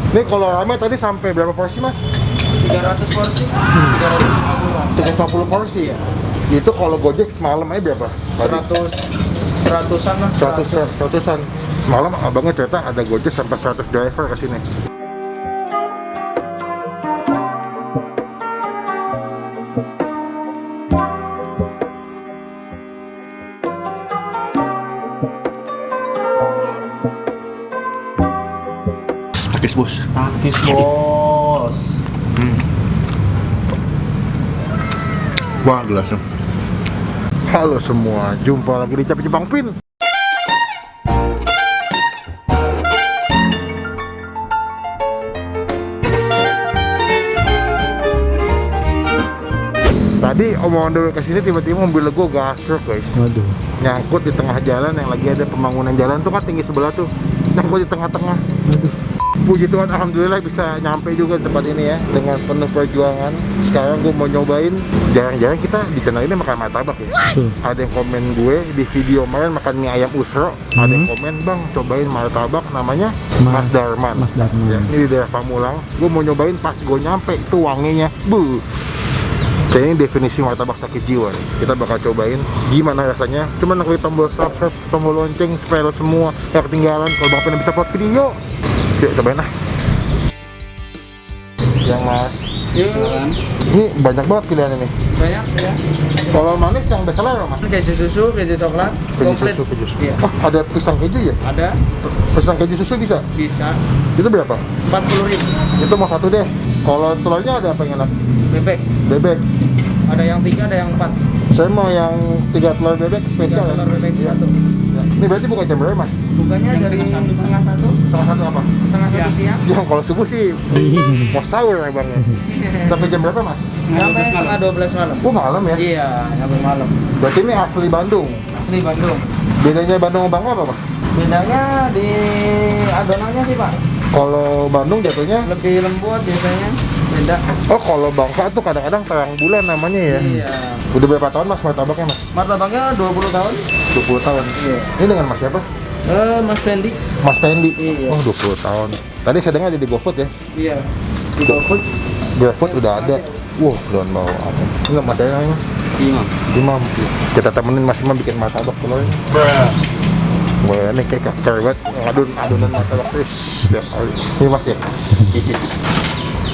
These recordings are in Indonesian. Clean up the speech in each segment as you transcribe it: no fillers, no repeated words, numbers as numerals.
Ini kalau rame tadi sampai berapa porsi mas? 300 porsi, 350-an. 350 porsi ya? Itu kalau Gojek semalam aja berapa? 100-an lah. 100-an. Semalam abangnya cerita ada Gojek sampai 100 driver ke sini. Takis bos. Takis bos. Wah gelasnya. Halo semua, jumpa lagi di Capi Bang Pin. Tadi omongan dulu kesini tiba-tiba mobil gue gasruk guys. Waduh. Nyangkut di tengah jalan yang lagi ada pembangunan jalan tuh kan tinggi sebelah tuh. Nyangkut di tengah-tengah. Waduh. Puji Tuhan, alhamdulillah bisa nyampe juga di tempat ini ya dengan penuh perjuangan. Sekarang gue mau nyobain, jarang-jarang kita di channel ini makan martabak ya. Ada yang komen gue di video kemarin makan mie ayam usro. Ada yang komen, bang cobain martabak namanya Mas Darman. Mas Darman. Ya, ini di daerah Pamulang. Gue mau nyobain pas gue nyampe itu wanginya, kayaknya definisi martabak sakit jiwa nih. Kita bakal cobain gimana rasanya. Cuman klik tombol subscribe, tombol lonceng supaya lo semua gak ketinggalan kalau Bang Pin bisa upload video. Yuk cobain lah. Yang mas. Ini banyak banget pilihannya nih. Banyak ya. Kalau manis yang best seller mas? Keju susu, keju coklat, komplit. Keju susu. Iya. Oh ada pisang keju ya? Ada, Pisang keju susu bisa? bisa. Itu berapa? 40.000. Itu mau satu deh. Kalau telurnya ada apa yang enak? Bebek. Bebek. Ada yang 3, ada yang 4. Saya mau yang 3 telur bebek spesial. 3 telur bebek Iya. 1. Ya. Ini berarti bukan jam berapa mas? Bukanya dari setengah 1, Setengah satu apa? setengah 1 siang. Siang, kalau subuh sih mau sahur ya bang ya. Sampai jam berapa mas? Sampai setengah 12 malam. Oh malam ya? Iya, sampai malam. Berarti ini asli Bandung. Asli Bandung. Bedanya Bandung sama Bangka apa mas? Bedanya di adonannya sih pak. Kalau Bandung jatuhnya? Lebih lembut biasanya. Beda. Oh kalau Bangka tuh kadang-kadang terang bulan namanya ya? Iya. Udah berapa tahun mas martabaknya mas? Martabaknya 20 tahun. 20 tahun? Iya. Ini dengan mas siapa? Mas Fendi. Mas Pendi? Iya. Oh 20 tahun. Tadi saya dengar ada di GoFood ya? Iya. Di GoFood. GoFood udah ada. Wah daun bawang. Enggak mas saya namanya mas? Imam. Kita temenin Mas Imam bikin martabak telurnya. Wah ini kayak keker banget. Adonan martabak terus setiap hari. Ini mas ya?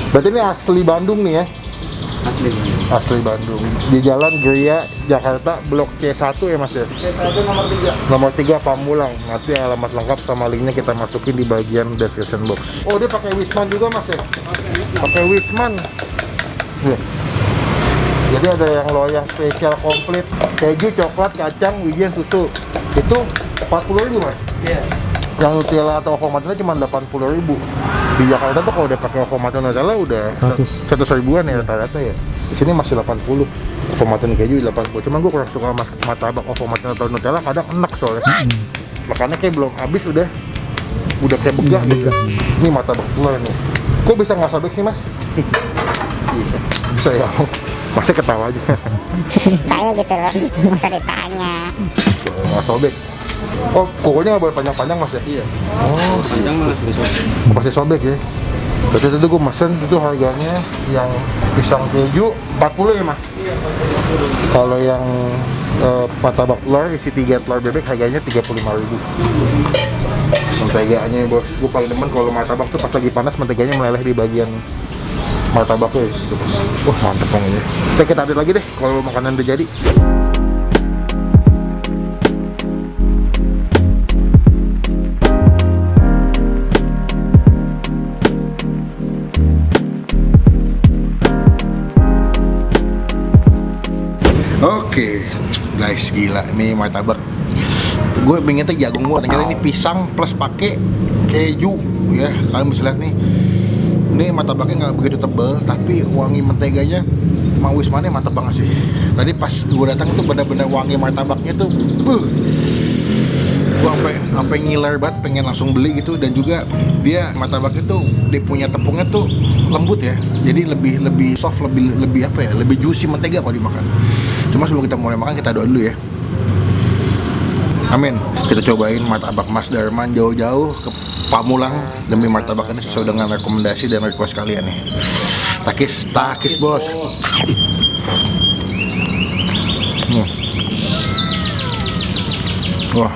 Berarti ini asli Bandung nih ya? Asli Bandung. Di Jalan Geria, Jakarta, Blok C1 ya mas ya? C1 nomor 3. Nomor 3 Pamulang. Nanti alamat lengkap sama linknya kita masukin di bagian description box. Oh dia pakai Wisman juga mas ya? Pakai Wisman. Nih. Jadi ada yang loyang spesial komplit, keju, coklat, kacang, wijen, susu. Itu 40.000 mas. Iya. Yang Nutella atau Ovomatnya cuma 80.000. Di Jakarta tuh kalau udah pakai Ovomat Nutella udah 100 ribuan ya rata-rata ya. Di sini masih 80. Ovomat keju 80. Cuman gue kurang suka martabak Ovomat atau Nutella, kadang enak soalnya. Makanya kayak belum habis udah kayak begah gitu. Ini martabak telur nih. Kok bisa nggak sobek sih mas? Bisa. Bisa ya. Masih ketawa aja. Saya gitu loh, masa ditanya. Nggak sobek. Oh, kukulnya nggak boleh panjang-panjang mas ya? Iya. Oh, Panjang malah bisa. pasti sobek ya. Berarti tadi gue mesen itu harganya yang pisang keju 40 ya mas? Iya. Kalau yang martabak telur isi 3 telur bebek harganya 35.000. Menteganya ya bos, gue paling demen kalau martabak tuh pas lagi panas menteganya meleleh di bagian martabaknya gitu. Wah mantep dong ini. Oke kita update lagi deh kalau makanan udah jadi. Oke, guys gila ini martabak. Gue pengen tuh jagung gue, ternyata ini pisang plus pakai keju ya. Kalian bisa lihat nih. Ini martabaknya nggak begitu tebel, tapi wangi menteganya Mang Wismannya mantap banget sih. Tadi pas gue datang tuh bener-bener wangi martabaknya tuh, gue sampai ngiler banget, pengen langsung beli gitu. Dan juga dia martabaknya tuh dia punya tepungnya tuh lembut ya, jadi lebih soft, lebih apa ya, lebih juicy mentega kalau dimakan. Cuma sebelum kita mulai makan kita doa dulu ya. Amin. Kita cobain martabak Mas Darman jauh-jauh ke Pamulang demi martabak ini sesuai dengan rekomendasi dan request kalian nih. Takis bos. Wah.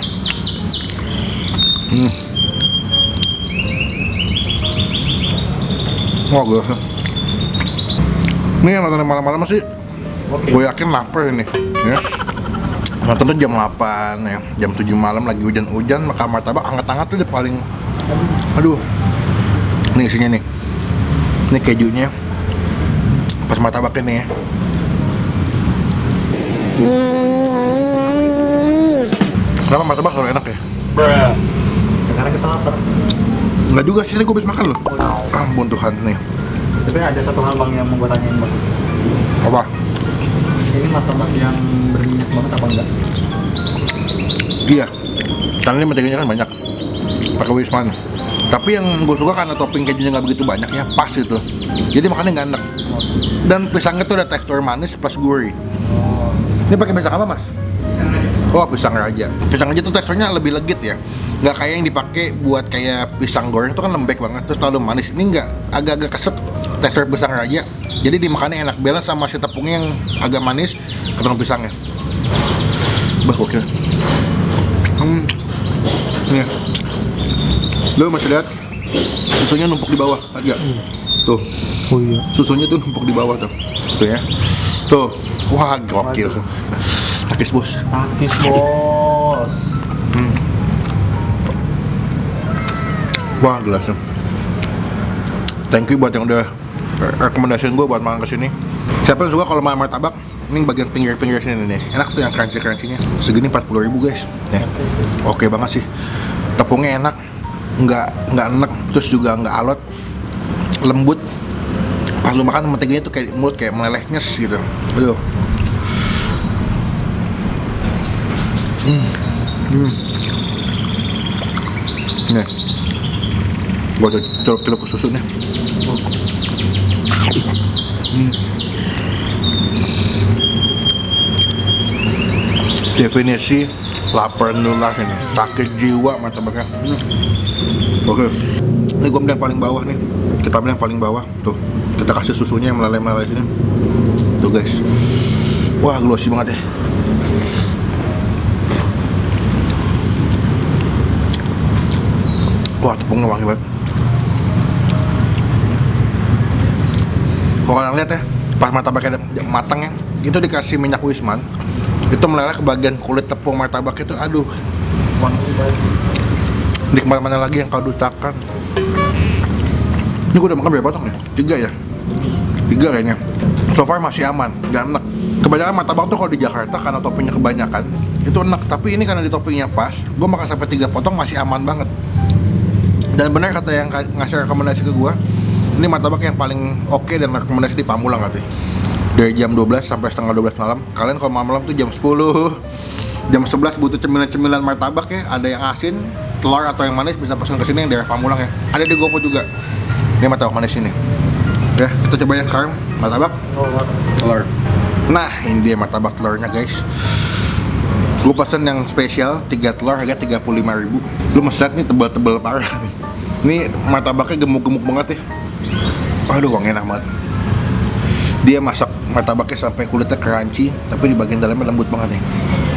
Wah gue. Ini yang nonton malam-malam sih. Gue yakin lapar ini, ya. Nontonnya jam 8 ya, jam 7 malam lagi hujan-hujan, maka martabak hangat-hangat tuh udah paling. Aduh. Ini isinya nih. Ini kejunya. Pas martabaknya nih ya. Kenapa martabak selalu enak ya? Karena kita lapar. Enggak juga sih, gue habis makan loh. Ampun Tuhan nih. Tapi ada satu hal bang yang mau gue tanyain bang. Apa? Ini martabak yang berminyak banget apa enggak? Iya. Karena ini menteganya kan banyak. Pakai Wisman. Tapi yang gue suka karena topping kejunya nggak begitu banyak ya, pas itu. Jadi makannya nggak enak. Dan pisangnya tuh ada tekstur manis plus gurih. Ini pakai pisang apa mas? Oh pisang raja. Pisang raja tuh teksturnya lebih legit ya. Nggak kayak yang dipakai buat kayak pisang goreng itu kan lembek banget terus terlalu manis. Ini nggak, agak-agak keset tekstur pisang raja. Jadi dimakannya enak, balance sama si tepungnya yang agak manis ketemu pisangnya. Bah gokil. Nih. Lo masih lihat susunya numpuk di bawah, lihat gak? Tuh. Oh iya. Susunya tuh numpuk di bawah tuh. Tuh ya. Tuh. Wah, gokil. Takis bos. Takis bos. Wah, gelasnya. Thank you buat yang udah rekomendasiin gue buat makan kesini. Siapa yang suka kalau makan martabak, ini bagian pinggir-pinggir sini nih. Enak tuh yang crunchy-crunchy-nya. Segini 40.000 guys. Ya. Oke banget sih. Tepungnya enak, nggak enek, terus juga nggak alot, lembut. Pas lu makan menteganya tuh kayak mulut kayak meleleh nyes gitu. Aduh. Nih, gua udah celup-celup ke susunya. Definisi lapar nular ini, sakit jiwa martabaknya. Oke, ini gue ambil yang paling bawah nih. Kita ambil yang paling bawah, tuh. Kita kasih susunya yang meleleh-meleleh sini. Tuh guys, wah glossy banget ya. Wah tepungnya wangi banget. Kalau kalian lihat ya, pas martabaknya matang ya, itu dikasih minyak Wisman. Itu meleleh ke bagian kulit tepung martabak itu, aduh wangi banget. Nikmat mana lagi yang kau dustakan. Ini gue udah makan berapa potong ya? 3 ya? 3 kayaknya. So far masih aman, gak enak. Kebanyakan martabak tuh kalau di Jakarta karena toppingnya kebanyakan itu enak, tapi ini karena di toppingnya pas, gue makan sampai 3 potong masih aman banget. Dan benar kata yang ngasih rekomendasi ke gue, ini martabak yang paling oke dan rekomendasi di Pamulang katanya. Dari jam 12 sampai setengah 12 malam. Kalian kalau malam tuh jam 10, jam 11 butuh cemilan-cemilan martabak ya. Ada yang asin, telur atau yang manis bisa pesan kesini yang daerah Pamulang ya. Ada di GoFood juga. Ini martabak manis ini. Ya, kita cobain sekarang martabak telur. Nah, ini dia martabak telurnya guys. Gue pesen yang spesial 3 telur harga 35.000. Lu mesti lihat nih tebal-tebal parah nih. Ini martabaknya gemuk-gemuk banget ya. Aduh, wangi enak banget. Dia masak martabaknya sampai kulitnya crunchy, tapi di bagian dalamnya lembut banget nih.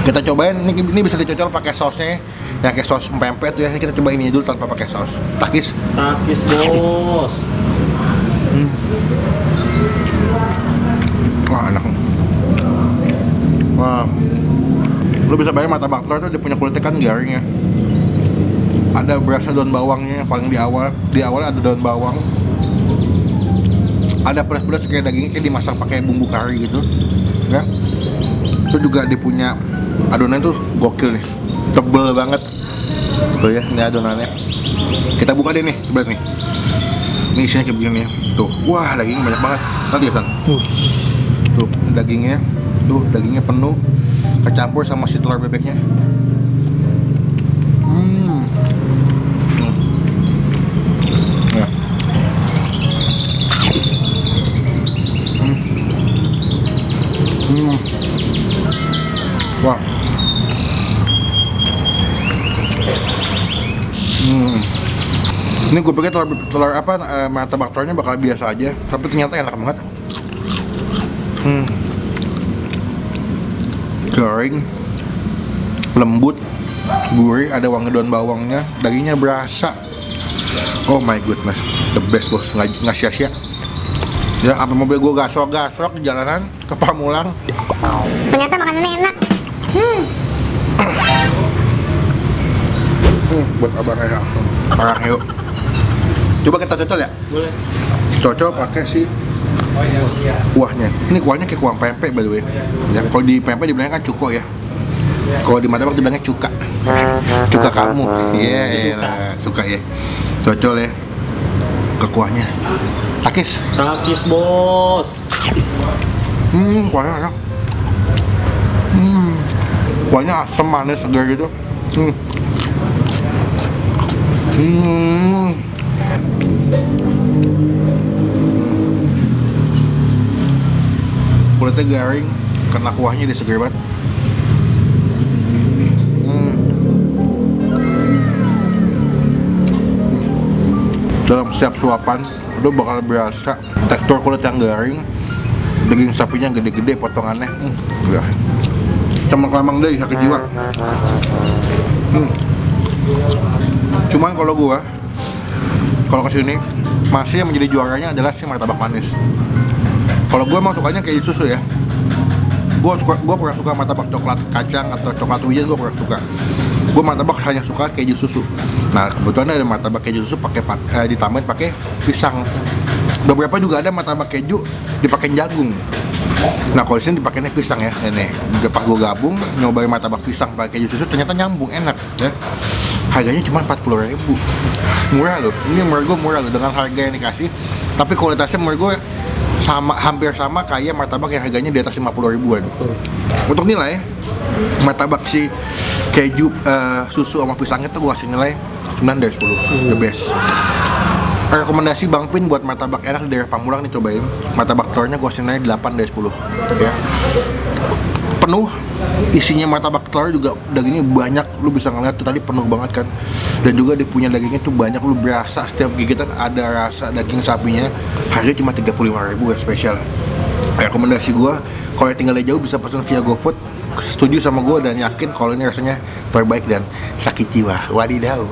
Kita cobain, ini bisa dicocol pakai sausnya, yang kayak saus pempek tuh ya. Kita cobain ini dulu tanpa pakai saus. Takis bos. Wah enak. Wah, lu bisa bayangin martabak telur tuh dia punya kulitnya kan garing ya. Ada berasnya daun bawangnya yang paling di awal ada daun bawang. Ada pedas-pedas kayak dagingnya kayak dimasak pakai bumbu kari gitu ya. Itu juga dia punya adonan tuh gokil nih, tebel banget tuh ya. Ini adonannya kita buka deh nih, coba nih. Ini isinya kayak begini ya. Tuh, wah dagingnya banyak banget. Nanti ya San. Tuh dagingnya, tuh dagingnya penuh, kecampur sama si telur bebeknya. Ya. Wah. Ini gue pikir telur apa martabak telurnya bakal biasa aja, tapi ternyata enak banget. Garing, lembut, gurih, ada wangi daun bawangnya, dagingnya berasa. Oh my goodness, the best bos, nggak sia-sia. Ya, apa mobil gue gasok-gasok di jalanan ke Pamulang. Ternyata makanannya enak. Buat abangnya langsung. Parah yuk. Coba kita cocol ya? Boleh. Cocol pakai si kuahnya. Ini kuahnya kayak kuah pempek by the way. Ya, kalau di pempek dibilangnya kan cuko ya. Kalau di martabak dibilangnya cuka. Cuka kamu. Iya, suka ya. Cocol ya. Ke kuahnya. Takis. Takis bos. Kuahnya enak. Kuahnya asam, manis, segar gitu. Kulitnya garing, karena kuahnya dia segar banget. Dalam setiap suapan, lu bakal berasa tekstur kulit yang garing, daging sapinya gede-gede potongannya. Udah. Cemang-cemang deh, sakit jiwa. Cuman kalau kesini masih yang menjadi juaranya adalah si martabak manis. Kalau gue emang sukanya keju susu ya. Gue kurang suka martabak coklat kacang atau coklat wijen, gue kurang suka. Gue martabak hanya suka keju susu. Nah kebetulan ada martabak keju susu ditambahin pakai pisang. Beberapa juga ada martabak keju dipakai jagung. Nah kalau di sini dipakainya pisang ya. Ini pas gue gabung nyobain martabak pisang pakai keju susu, ternyata nyambung, enak ya. Harganya cuma 40.000. Murah loh. Ini menurut gue murah loh dengan harga yang dikasih. Tapi kualitasnya menurut gue hampir sama kayak martabak yang harganya di atas 50.000-an. Untuk nilai martabak si keju susu sama pisangnya tuh gue kasih nilai 9 dari 10. The best. Rekomendasi Bang Pin buat martabak enak di daerah Pamulang nih, cobain. Martabak telurnya gue kasih nilai 8 dari 10 ya. Penuh, isinya martabak telur juga dagingnya banyak, lu bisa ngeliat tuh tadi penuh banget kan. Dan juga dia punya dagingnya tuh banyak, lu berasa setiap gigitan ada rasa daging sapinya. Harganya cuma 35.000 ya, spesial. Rekomendasi gue, kalau yang tinggalnya jauh bisa pesan via GoFood. Setuju sama gue dan yakin kalau ini rasanya terbaik dan sakit jiwa. Wadidaw.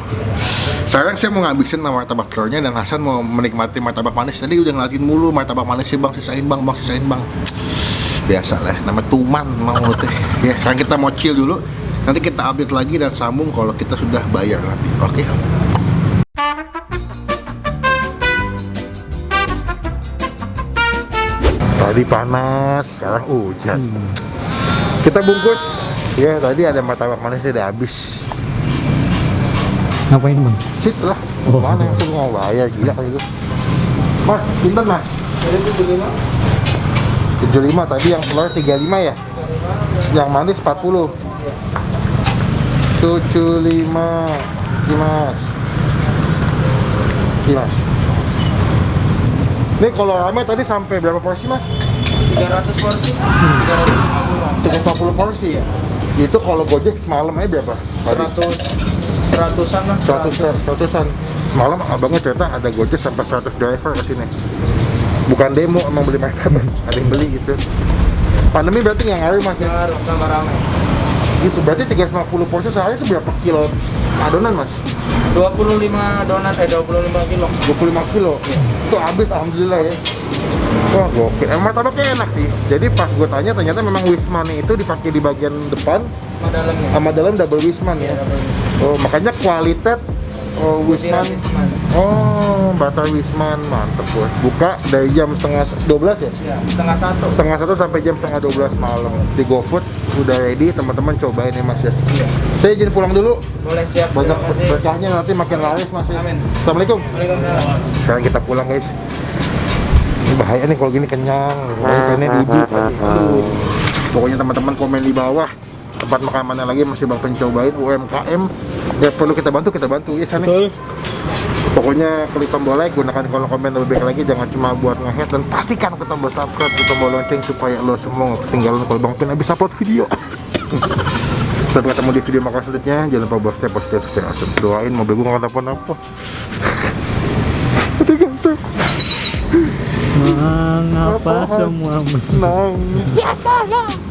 Sekarang saya mau ngabisin martabak telurnya dan Hasan mau menikmati martabak manis. Tadi udah ngeliatin mulu martabak manis sih bang, sisain bang, sisain bang. Biasa lah, nama tuman mau mulutnya. Ya, sekarang kita mau chill dulu. Nanti kita update lagi dan sambung kalau kita sudah bayar nanti. Oke? Tadi panas, sekarang hujan. Kita bungkus. Ya, tadi ada martabak manisnya udah habis. Ngapain bang? Sit lah. Mana yang tuh mau bayar gila kayak gitu. Mas, pinter mas. 75 tadi, yang telur 35 ya? Yang manis 40. 75. Mas. Mas. Ini kalau rame tadi sampai berapa porsi mas? 300 porsi. 350 porsi ya? Itu kalau Gojek semalam aja berapa? 100-an lah. 100-an. Semalam abangnya cerita ada Gojek sampai 100 driver ke sini. Bukan demo, emang beli martabak. Ada yang beli gitu. Pandemi berarti nggak ngaruh mas ya? Ngaruh, tambah ramai. Gitu, berarti 350 porsi sehari itu berapa kilo adonan mas? 25 donat, 25 kilo. 25 kilo? Ya. Itu habis alhamdulillah ya. Wah gokil, emang martabaknya enak sih. Jadi pas gue tanya ternyata memang Wisman itu dipakai di bagian depan sama dalam double Wisman ya. Oh makanya kualitas Wisman. Oh butter Wisman, mantep gue. Buka dari jam setengah 12 ya? Iya, setengah 1 sampai jam setengah 12 malam. Di GoFood udah ready, teman-teman cobain ya mas ya. Saya izin pulang dulu. Boleh, siap. Banyak berkahnya nanti makin laris mas ya. Amin. Assalamualaikum. Waalaikumsalam. Sekarang kita pulang guys. Ini bahaya nih kalau gini, kenyang. Pengennya duduk. Aduh. Pokoknya teman-teman komen di bawah tempat makan mana lagi masih bang pencobain UMKM ya, perlu kita bantu ya sana. Betul. Pokoknya klik tombol like, gunakan kolom komen lebih baik lagi, jangan cuma buat nge-head, dan pastikan klik tombol subscribe, klik tombol lonceng supaya lo semua nggak ketinggalan kalau Bang Pin habis upload video. Sampai ketemu di video makan selanjutnya. Jangan lupa buat stay positif, stay awesome. Doain mobil gue nggak kenapa-napa. Mengapa semua Nang. Biasalah.